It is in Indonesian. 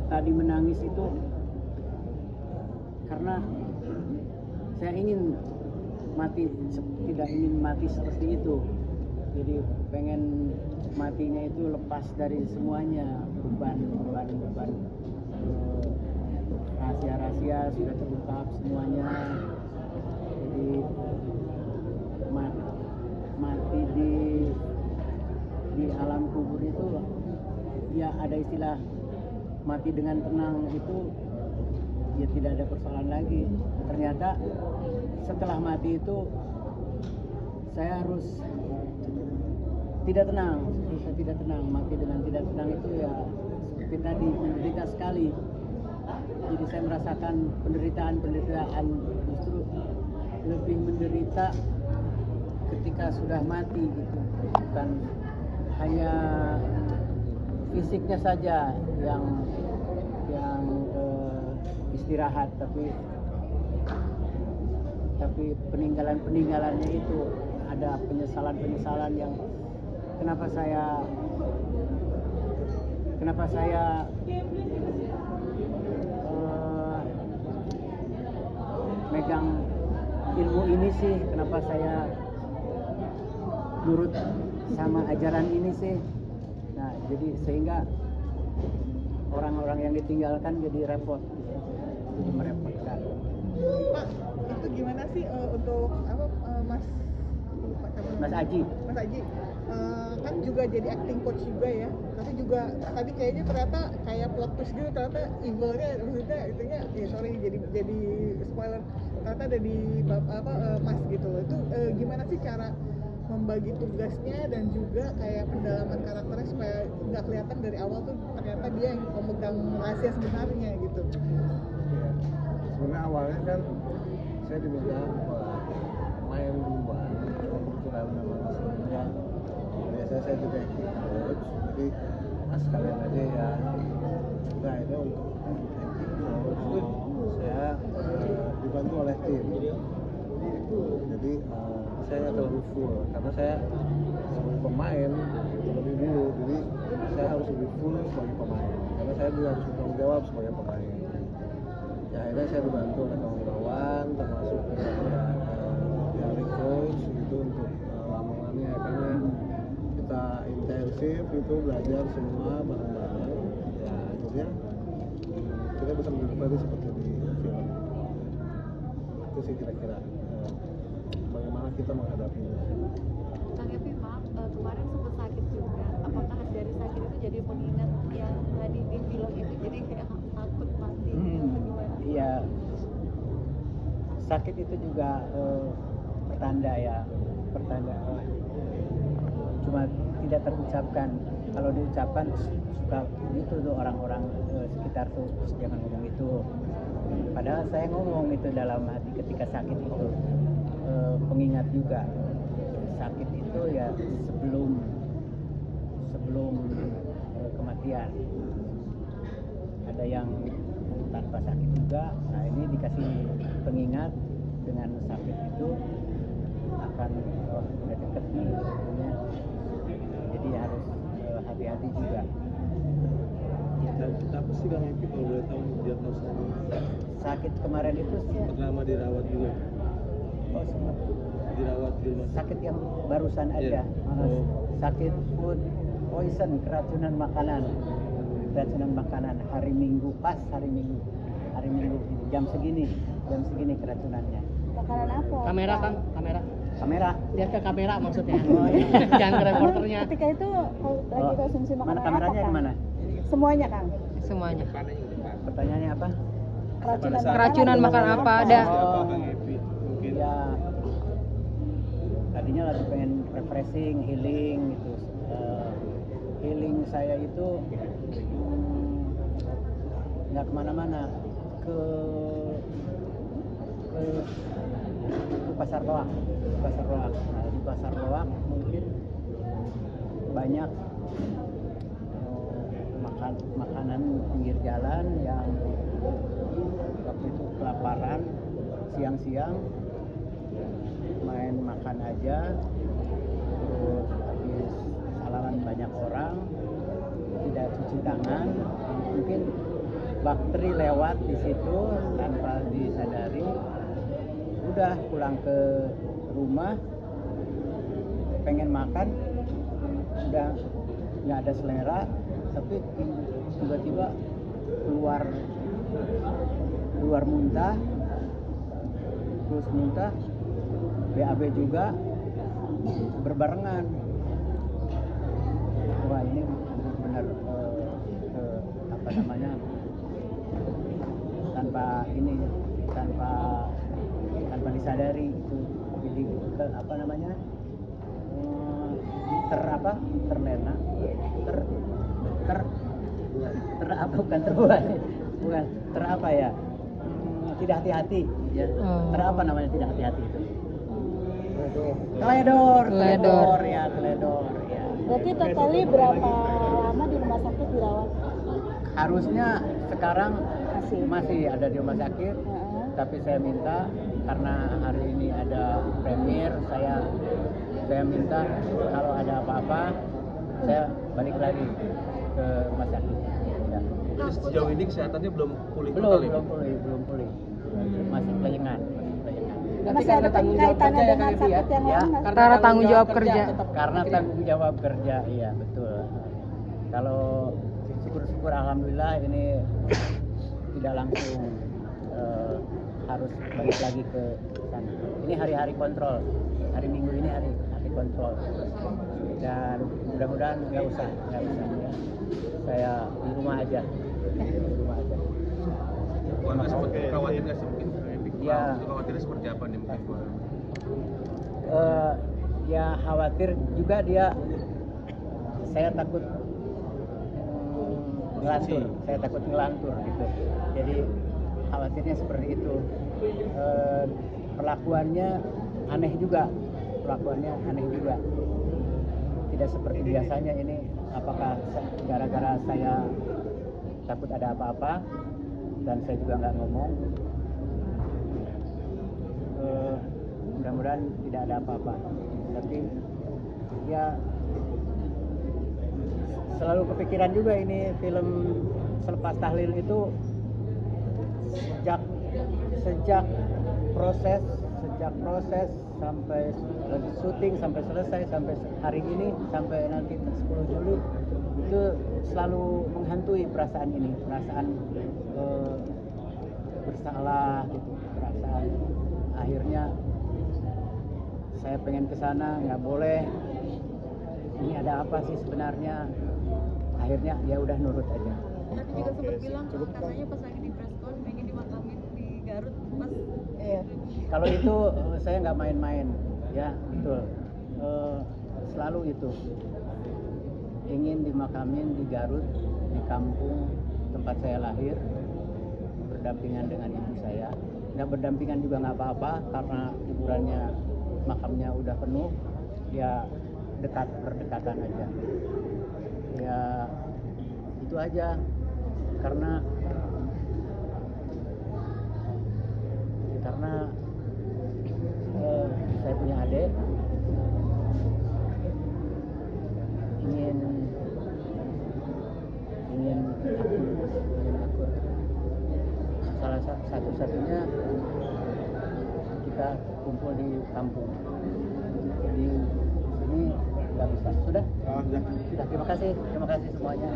tadi menangis itu karena saya ingin mati, tidak ingin mati seperti itu. Jadi pengen matinya itu lepas dari semuanya, beban rahasia-rahasia sudah terungkap semuanya. Jadi mati di alam kubur itu ya ada istilah mati dengan tenang, itu ya tidak ada persoalan lagi. Ternyata setelah mati itu saya harus tidak tenang. Saya tidak tenang, mati dengan tidak tenang itu ya seperti tadi, menderita sekali. Jadi saya merasakan penderitaan, justru lebih menderita ketika sudah mati gitu. Bukan hanya fisiknya saja yang istirahat, tapi peninggalannya itu ada penyesalan yang kenapa saya megang ilmu ini sih, kenapa saya nurut sama ajaran ini sih. Nah, jadi sehingga orang-orang yang ditinggalkan jadi repot, jadi merepotkan. Pak, itu gimana sih untuk Mas Aji? Kan juga jadi acting coach juga ya, tapi juga tadi kayaknya ternyata kayak plot twist gitu, ternyata evilnya, maksudnya itunya ya sorry jadi spoiler, ternyata ada di Mas gitu loh. Itu gimana sih cara membagi tugasnya dan juga kayak pendalaman karakternya supaya nggak kelihatan dari awal tuh ternyata dia yang pemegang rahasia sebenarnya gitu. Ya, sebenarnya awalnya kan saya diminta main duluan, kebetulan memang sebenarnya biasanya saya juga acting coach, jadi sekalian aja ya. Nah, ini untuk acting coach saya dibantu oleh tim. Jadi saya nggak terlalu full karena saya sebagai pemain lebih dulu, jadi saya harus lebih full sebagai pemain karena saya juga harus bertanggung jawab sebagai pemain. Ya, akhirnya saya dibantu oleh kawan-kawan termasuk dari coach gitu untuk lamongannya, karena kita intensif itu belajar semua bareng-bareng. Ya akhirnya kita bisa menjadi seperti di film. Itu sih kira-kira bagaimana kita menghadapinya. Kang Epi, maaf, kemarin sempat sakit juga. Apakah dari sakit itu jadi pengingat yang tadi di film itu jadi kayak takut mati? Iya, sakit itu juga pertanda cuma tidak terucapkan. Kalau diucapkan suka itu tuh orang-orang sekitar tuh jangan ngomong itu. Padahal saya ngomong itu dalam hati ketika sakit itu. Pengingat juga sakit itu ya sebelum kematian. Ada yang tanpa sakit juga. Nah, ini dikasih pengingat dengan sakit itu akan udah deket nih umurnya. Jadi harus hati-hati juga. Apa sih Bang Epi kalau boleh tahu diagnosanya? Sakit kemarin itu Pertama dirawat juga. Oh, sempat Dirawat di rumah sakit yang barusan aja. Sakit food poison, keracunan makanan hari Minggu jam segini keracunannya. Makanan apa? Kamera Kang, Kamera lihat ke kamera maksudnya. Oh, iya. Jangan ke reporternya. Ketika itu kalau lagi konsumsi makanan mana kameranya apa, Kang? mana? Semuanya, Kang. Semuanya. Pertanyaannya apa? Keracunan makan apa ada? Oh, ya tadinya lagi pengen refreshing, healing gitu. Healing saya itu nggak kemana-mana, ke pasar Loak. Nah, di pasar Loak mungkin banyak makanan pinggir jalan yang waktu itu kelaparan, siang-siang main makan aja, terus habis salaman banyak orang, tidak cuci tangan, mungkin bakteri lewat di situ tanpa disadari, udah pulang ke rumah pengen makan udah nggak ada selera, tapi tiba-tiba keluar muntah, terus muntah, BAB juga berbarengan. Wah, ini benar apa namanya, tanpa disadari itu jadi apa namanya, terlena bukan terbuat, bukan terapa ya, tidak hati-hati ya. Terapa namanya tidak hati-hati itu? Teledor ya. Berarti totali berapa lama di rumah sakit dirawat? Harusnya sekarang Masih. masih ada di rumah sakit, tapi saya minta karena hari ini ada premier, saya minta kalau ada apa-apa saya balik lagi ke rumah sakit. Ya. Jadi sejauh ini kesehatannya belum pulih total ya? belum pulih. Masih pelayangan. Masih ada kaitannya dengan sakit yang Ya, lain? Karena tanggung jawab kerja. Karena tanggung jawab kerja, iya betul. Kalau syukur-syukur alhamdulillah ini tidak langsung harus balik lagi ke sana. Ini hari-hari kontrol, hari Minggu ini hari kontrol, dan mudah-mudahan nggak usah ya. Saya di rumah aja. Keluarga sempat khawatir nggak sih mungkin? Ya. Khawatirnya seperti apa nih mungkin? Ya khawatir juga dia. Saya takut ngelantur gitu. Jadi khawatirnya seperti itu. Perlakuannya aneh juga. Tidak seperti biasanya ini. Apakah gara-gara saya takut ada apa-apa dan saya juga nggak ngomong? Mudah-mudahan tidak ada apa-apa. Tapi ya selalu kepikiran juga ini film Selepas Tahlil itu sejak proses sampai syuting, sampai selesai, sampai hari ini, sampai nanti 10 Juli itu selalu menghantui perasaan bersalah gitu, perasaan akhirnya saya pengen ke sana nggak boleh, ini ada apa sih sebenarnya, akhirnya ya udah nurut aja. Tapi juga sempat bilang katanya pas lagi di preskon pengen dimakamin di Garut pas. Iya. Kalau itu saya nggak main-main, ya betul. Selalu itu ingin dimakamin di Garut, di kampung tempat saya lahir, berdampingan dengan ibu saya. Nggak berdampingan juga nggak apa-apa karena kuburannya, makamnya udah penuh, ya berdekatan aja. Ya itu aja, karena saya punya adik, ingin akur. Salah satu-satunya kita kumpul di kampung. Di sini nggak bisa. Sudah. Terima kasih semuanya.